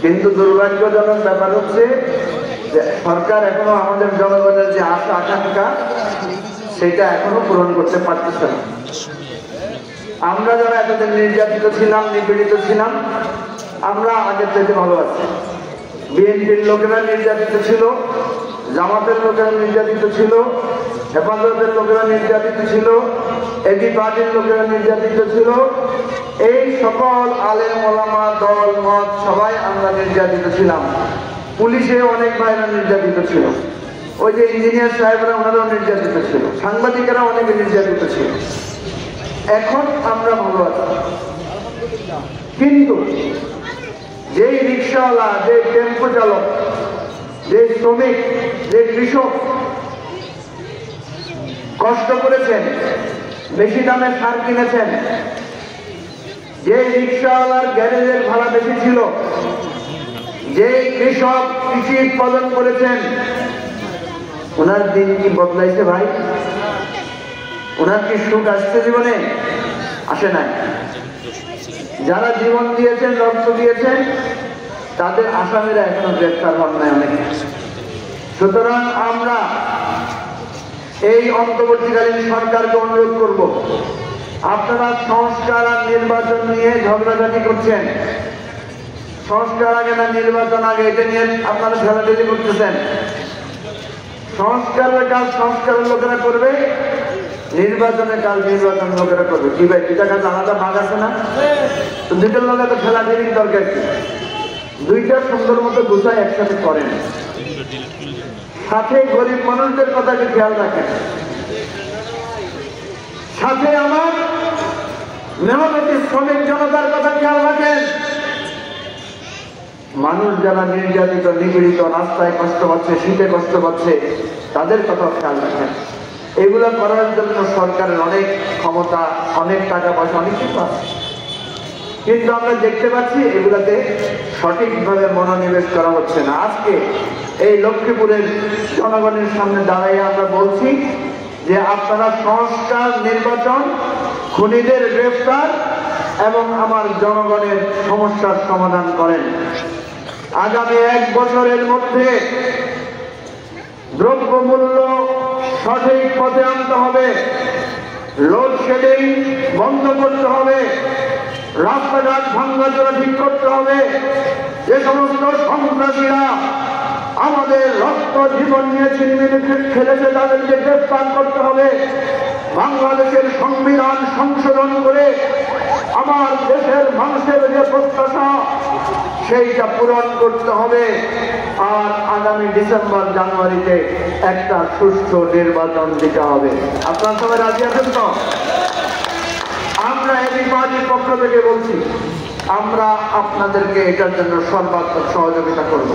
কিন্তু দুর্ভাগ্যজনক ব্যাপার হচ্ছে যে সরকার এখনো আমাদের জনগণের যে আশা আকাঙ্ক্ষা সেটা এখনো পূরণ করতে পারতেছে না। আমরা যারা এতদিন নির্যাতিত ছিলাম, নিপীড়িত ছিলাম, আমরা আগের থেকে ভালো আছি। বিএনপির লোকেরা নির্যাতিত ছিল, জামাতের লোকেরা নির্যাতিত ছিল, হেফাজতের লোকেরা নির্যাতিত ছিল, একই পার্টির লোকেরা নির্যাতিত ছিল, এই সকল আলেম ওলামা দল মত সবাই আমরা নির্যাতিত ছিলাম। পুলিশে অনেক ভাইরা নির্যাতিত ছিল, ওই যে ইঞ্জিনিয়ার সাহেবরা ওনারাও নির্যাতিত ছিল, সাংবাদিকেরা অনেকে নির্যাতিত ছিল। এখন আমরা ভালো আছি, কিন্তু যেই রিক্সাওয়ালা, যে টেম্পো চালক, যে শ্রমিক, যে কৃষক কষ্ট করেছেন, বেশি দামে সার কিনেছেন, যে রিক্সাওয়ালার গ্যারেজের ভাড়া বেশি ছিল, যে কৃষক কৃষি উৎপাদন করেছেন, ওনার দিন কি বদলাইছে ভাই? ওনার কি সুখ আসছে জীবনে? আসে নাই। যারা জীবন দিয়েছেন, রক্ত দিয়েছেন, তাদের আসামিরা এখনো গ্রেফতার হন নাই অনেকে। সুতরাং আমরা এই অন্তর্বর্তীকালীন সরকারকে অনুরোধ করব, আপনারা সংস্কার আর নির্বাচন নিয়ে ঝগড়াঝাটি করছেন। সংস্কার আগে না নির্বাচন আগে, এটা নিয়ে আপনারা ঝগড়াঝাটি করতেছেন। সংস্কারের কাজ সংস্কারের লোকেরা করবে, নির্বাচনের কাজ নির্বাচনের লোকেরা করবে। কি ভাই, দুইটা কাজ আলাদা ভাগ আছে না? তো দুইটার লোকের তো খেলাধুলির দরকার কি? দুইটা সুন্দর মতো গুছায় একসাথে করেন, সাথে গরিব মানুষদের কথাকে খেয়াল রাখেন, সাথে আমার মেহনতি শ্রমিক জনতার কথা খেয়াল রাখেন। মানুষ যারা নির্যাতিত, নিপীড়িত, রাস্তায় কষ্ট পাচ্ছে, শীতে কষ্ট পাচ্ছে, তাদের কথা খেয়াল রাখেন। এগুলো করার জন্য সরকারের অনেক ক্ষমতা, অনেক টাকা পয়সা, অনেক কিছু আছে, কিন্তু আমরা দেখতে পাচ্ছি এগুলাতে সঠিকভাবে মনোনিবেশ করা হচ্ছে না। আজকে এই লক্ষ্মীপুরের জনগণের সামনে দাঁড়াইয়ে আমরা বলছি যে আপনারা সংস্কার, নির্বাচন, খুনিদের গ্রেফতার এবং আমার জনগণের সমস্যার সমাধান করেন। আগামী 1 বছরের মধ্যে দ্রব্যমূল্য সঠিক পথে আনতে হবে, লোডশেডিং বন্ধ করতে হবে, রাস্তাঘাট ভাঙ্গাচোরা ঠিক করতে হবে। যে সমস্ত সন্ত্রাসীরা আমাদের রক্ত জীবন নিয়ে ছিনিমিনি খেলেছে তাদেরকে গ্রেফতার করতে হবে। বাংলাদেশের সংবিধান সংশোধন করে আমার দেশের মানুষের যে প্রত্যাশা সেইটা পূরণ করতে হবে। আর আগামী ডিসেম্বর জানুয়ারিতে একটা সুষ্ঠু নির্বাচন দিতে হবে। আপনার সবাই রাজি আছেন তো? আমরা এই পার্টির পক্ষ থেকে বলছি, আমরা আপনাদেরকে এটার জন্য সর্বাত্মক সহযোগিতা করব।